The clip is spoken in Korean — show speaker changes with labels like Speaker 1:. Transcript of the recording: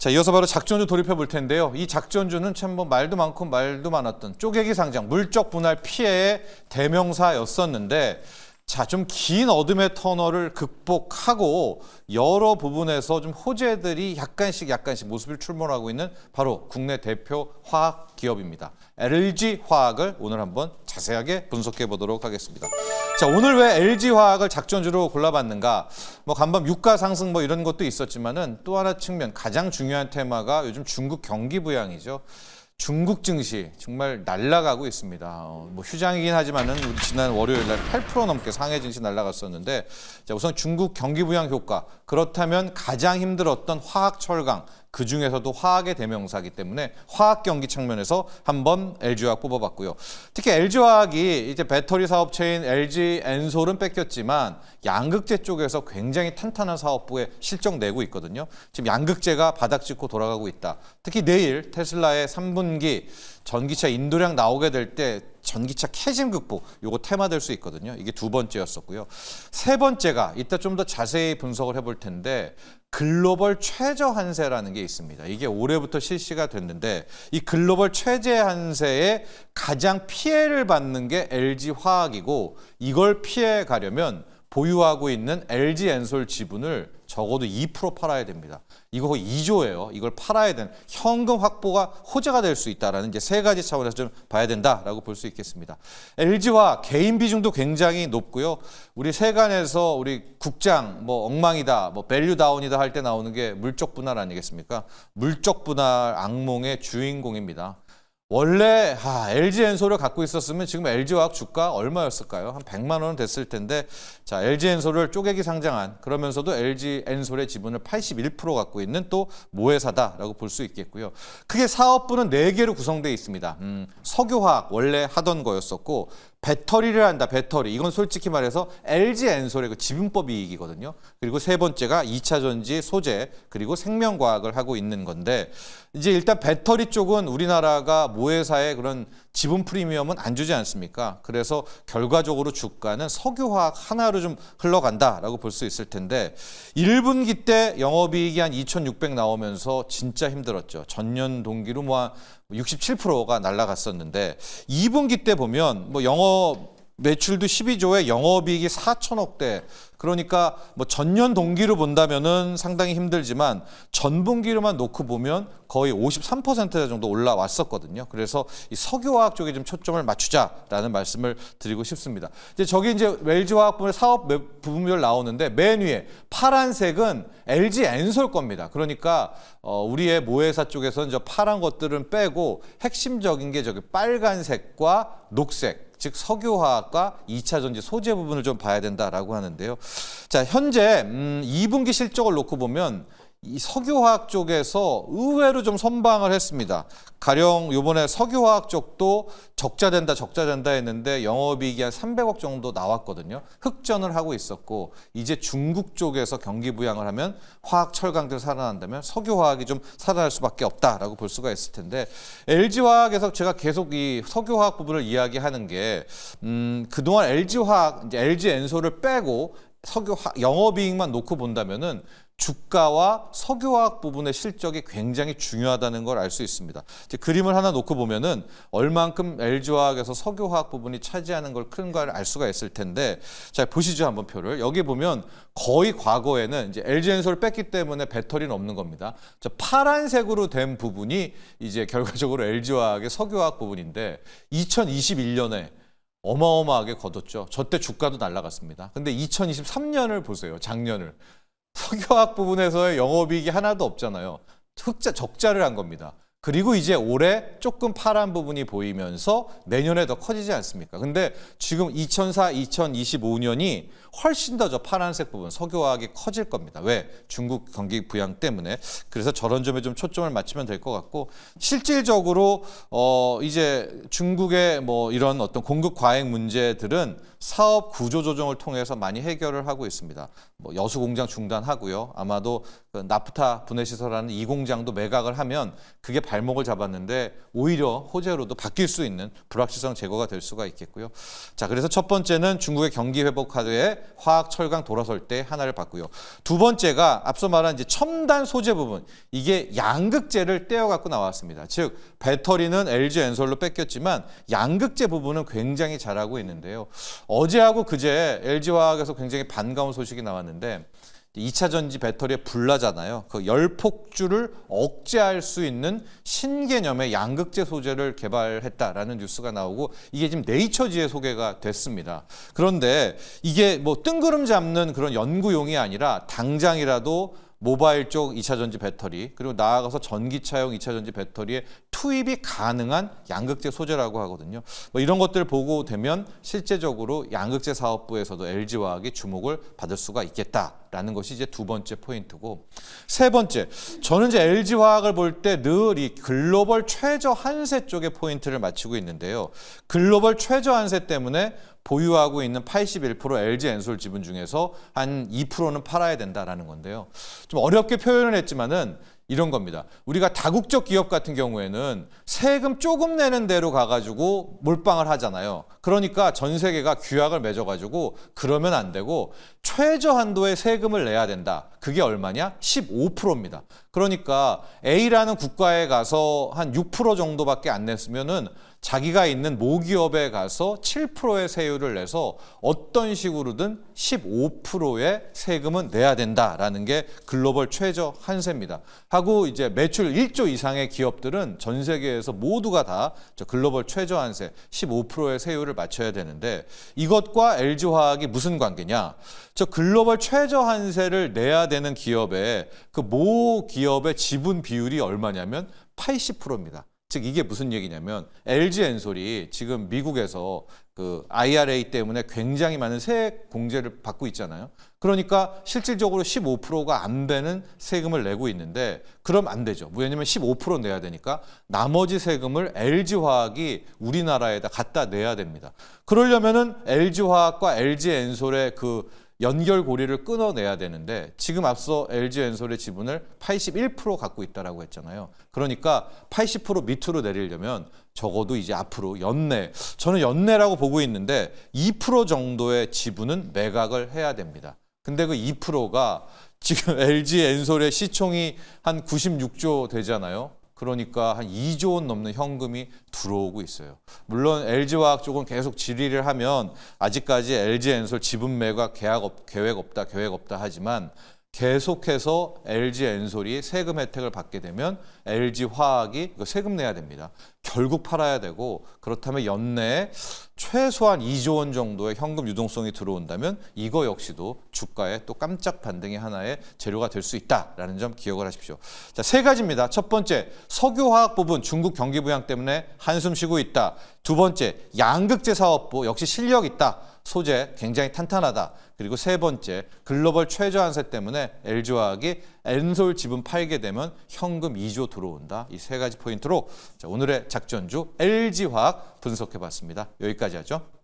Speaker 1: 자, 이어서 바로 작전주 돌입해 볼 텐데요. 이 작전주는 참 뭐 말도 많고 말도 많았던 쪼개기 상장, 물적 분할 피해의 대명사였었는데, 자, 좀 긴 어둠의 터널을 극복하고 여러 부분에서 좀 호재들이 약간씩 모습을 출몰하고 있는 바로 국내 대표 화학 기업입니다. LG 화학을 오늘 한번 자세하게 분석해 보도록 하겠습니다. 자, 오늘 왜 LG 화학을 작전주로 골라봤는가? 뭐 간밤 유가 상승 뭐 이런 것도 있었지만은 또 하나 측면 가장 중요한 테마가 요즘 중국 경기 부양이죠. 중국 증시 정말 날아가고 있습니다. 뭐 휴장이긴 하지만은 우리 지난 월요일 날 8% 넘게 상해 증시 날아갔었는데, 자, 우선 중국 경기 부양 효과, 그렇다면 가장 힘들었던 화학 철강, 그 중에서도 화학의 대명사이기 때문에 화학 경기 측면에서 한번 LG화학 뽑아봤고요. 특히 LG화학이 이제 배터리 사업체인 LG 엔솔은 뺏겼지만 양극재 쪽에서 굉장히 탄탄한 사업부에 실적 내고 있거든요. 지금 양극재가 바닥 짚고 돌아가고 있다. 특히 내일 테슬라의 3분기 전기차 인도량 나오게 될 때 전기차 캐즘 극복, 요거 테마될 수 있거든요. 이게 두 번째였었고요. 세 번째가 이따 좀 더 자세히 분석을 해볼 텐데, 글로벌 최저 한세라는 게 있습니다. 이게 올해부터 실시가 됐는데, 이 글로벌 최저 한세에 가장 피해를 받는 게 LG 화학이고, 이걸 피해 가려면 보유하고 있는 LG 엔솔 지분을 적어도 2% 팔아야 됩니다. 이거 거의 2조예요. 이걸 팔아야 되는 현금 확보가 호재가 될 수 있다라는 이제 세 가지 차원에서 좀 봐야 된다라고 볼 수 있겠습니다. LG화 개인 비중도 굉장히 높고요. 우리 세간에서 우리 국장 뭐 엉망이다, 뭐 밸류 다운이다 할 때 나오는 게 물적 분할 아니겠습니까? 물적 분할 악몽의 주인공입니다. 원래 LG 엔솔을 갖고 있었으면 지금 LG화학 주가 얼마였을까요? 한 100만 원은 됐을 텐데, 자, LG 엔솔을 쪼개기 상장한, 그러면서도 LG 엔솔의 지분을 81% 갖고 있는 또 모회사다라고 볼 수 있겠고요. 크게 사업부는 4개로 구성되어 있습니다. 석유화학 원래 하던 거였었고, 배터리를 한다, 배터리. 이건 솔직히 말해서 LG 엔솔의 그 지분법 이익이거든요. 그리고 세 번째가 2차 전지 소재, 그리고 생명과학을 하고 있는 건데, 이제 일단 배터리 쪽은 우리나라가 모회사의 그런 지분 프리미엄은 안 주지 않습니까? 그래서 결과적으로 주가는 석유화학 하나로 좀 흘러간다라고 볼 수 있을 텐데, 1분기 때 영업이익이 한 2,600 나오면서 진짜 힘들었죠. 전년 동기로 뭐 67%가 날아갔었는데, 2분기 때 보면 뭐 영업 매출도 12조에 영업이익이 4천억대. 그러니까 뭐 전년 동기로 본다면은 상당히 힘들지만 전분기로만 놓고 보면 거의 53% 정도 올라왔었거든요. 그래서 이 석유화학 쪽에 좀 초점을 맞추자라는 말씀을 드리고 싶습니다. 이제 LG화학 부분의 사업 부분별 나오는데, 맨 위에 파란색은 LG 엔솔 겁니다. 그러니까 우리의 모회사 쪽에서는 저 파란 것들은 빼고 핵심적인 게 저기 빨간색과 녹색, 즉 석유화학과 2차 전지 소재 부분을 좀 봐야 된다라고 하는데요. 자, 현재 2분기 실적을 놓고 보면 이 석유화학 쪽에서 의외로 좀 선방을 했습니다. 가령 이번에 석유화학 쪽도 적자 된다 했는데 영업이익이 한 300억 정도 나왔거든요. 흑전을 하고 있었고, 이제 중국 쪽에서 경기 부양을 하면 화학 철강들 살아난다면 석유화학이 좀 살아날 수밖에 없다라고 볼 수가 있을 텐데, LG화학에서 제가 계속 이 석유화학 부분을 이야기하는 게, 그동안 LG화학, 이제 LG 엔솔을 빼고 영업이익만 놓고 본다면은 주가와 석유화학 부분의 실적이 굉장히 중요하다는 걸 알 수 있습니다. 이제 그림을 하나 놓고 보면은 얼만큼 LG화학에서 석유화학 부분이 차지하는 걸 큰가를 알 수가 있을 텐데, 자, 보시죠, 한번 표를. 여기 보면 거의 과거에는 이제 LG 엔솔을 뺐기 때문에 배터리는 없는 겁니다. 저 파란색으로 된 부분이 이제 결과적으로 LG화학의 석유화학 부분인데, 2021년에 어마어마하게 거뒀죠. 저때 주가도 날아갔습니다. 근데 2023년을 보세요, 작년을. 석유화학 부분에서의 영업이익이 하나도 없잖아요. 적자를 한 겁니다. 그리고 이제 올해 조금 파란 부분이 보이면서 내년에 더 커지지 않습니까? 근데 지금 2024, 2025년이 훨씬 더 저 파란색 부분, 석유화학이 커질 겁니다. 왜? 중국 경기 부양 때문에. 그래서 저런 점에 좀 초점을 맞추면 될 것 같고, 실질적으로 이제 중국의 뭐 이런 어떤 공급 과잉 문제들은 사업 구조 조정을 통해서 많이 해결을 하고 있습니다. 뭐 여수 공장 중단하고요. 아마도 그 나프타 분해시설하는 이 공장도 매각을 하면 그게 발목을 잡았는데 오히려 호재로도 바뀔 수 있는 불확실성 제거가 될 수가 있겠고요. 자, 그래서 첫 번째는 중국의 경기 회복 하에 화학, 철강 돌아설 때 하나를 봤고요. 두 번째가 앞서 말한 이제 첨단 소재 부분, 이게 양극재를 떼어 갖고 나왔습니다. 즉 배터리는 LG 엔솔로 뺏겼지만 양극재 부분은 굉장히 잘하고 있는데요. 어제하고 그제 LG화학에서 굉장히 반가운 소식이 나왔는데 2차 전지 배터리에 불나잖아요. 그 열폭주를 억제할 수 있는 신개념의 양극재 소재를 개발했다라는 뉴스가 나오고 이게 지금 네이처지에 소개가 됐습니다. 그런데 이게 뭐 뜬구름 잡는 그런 연구용이 아니라 당장이라도 모바일 쪽 2차 전지 배터리 그리고 나아가서 전기차용 2차 전지 배터리에 투입이 가능한 양극재 소재라고 하거든요. 뭐 이런 것들을 보고 되면 실제적으로 양극재 사업부에서도 LG화학이 주목을 받을 수가 있겠다라는 것이 이제 두 번째 포인트고, 세 번째, 저는 이제 LG화학을 볼 때 늘 이 글로벌 최저 한세 쪽에 포인트를 맞추고 있는데요. 글로벌 최저 한세 때문에 보유하고 있는 81% LG 엔솔 지분 중에서 한 2%는 팔아야 된다라는 건데요. 좀 어렵게 표현을 했지만은 이런 겁니다. 우리가 다국적 기업 같은 경우에는 세금 조금 내는 대로 가가지고 몰빵을 하잖아요. 그러니까 전 세계가 규약을 맺어가지고 그러면 안 되고 최저 한도의 세금을 내야 된다. 그게 얼마냐? 15%입니다. 그러니까 A라는 국가에 가서 한 6% 정도밖에 안 냈으면은 자기가 있는 모기업에 가서 7%의 세율을 내서 어떤 식으로든 15%의 세금은 내야 된다라는 게 글로벌 최저 한세입니다. 하고 이제 매출 1조 이상의 기업들은 전 세계에서 모두가 다 글로벌 최저 한세 15%의 세율을 맞춰야 되는데 이것과 LG화학이 무슨 관계냐? 저 글로벌 최저 한세를 내야 되는 기업의 그 모 기업의 지분 비율이 얼마냐면 80%입니다. 즉 이게 무슨 얘기냐면 LG 엔솔이 지금 미국에서 그 IRA 때문에 굉장히 많은 세액 공제를 받고 있잖아요. 그러니까 실질적으로 15%가 안 되는 세금을 내고 있는데 그럼 안 되죠. 왜냐하면 15% 내야 되니까 나머지 세금을 LG화학이 우리나라에다 갖다 내야 됩니다. 그러려면은 LG화학과 LG 엔솔의 그 연결고리를 끊어내야 되는데 지금 앞서 LG 엔솔의 지분을 81% 갖고 있다라고 했잖아요. 그러니까 80% 밑으로 내리려면 적어도 이제 앞으로 연내, 저는 연내라고 보고 있는데 2% 정도의 지분은 매각을 해야 됩니다. 근데 그 2%가 지금 LG 엔솔의 시총이 한 96조 되잖아요. 그러니까 한 2조 원 넘는 현금이 들어오고 있어요. 물론 LG화학 쪽은 계속 질의를 하면 아직까지 LG 엔솔 지분 매각 계획 없다 하지만 계속해서 LG 엔솔이 세금 혜택을 받게 되면 LG화학이 세금 내야 됩니다. 결국 팔아야 되고 그렇다면 연내에 최소한 2조 원 정도의 현금 유동성이 들어온다면 이거 역시도 주가에 또 깜짝 반등의 하나의 재료가 될 수 있다라는 점 기억을 하십시오. 자, 세 가지입니다. 첫 번째, 석유화학 부분 중국 경기 부양 때문에 한숨 쉬고 있다. 두 번째, 양극재 사업부 역시 실력 있다. 소재 굉장히 탄탄하다. 그리고 세 번째, 글로벌 최저 한세 때문에 LG화학이 엔솔 지분 팔게 되면 현금 2조 들어온다. 이 세 가지 포인트로 자, 오늘의 작전주 LG화학 분석해봤습니다. 여기까지 하죠.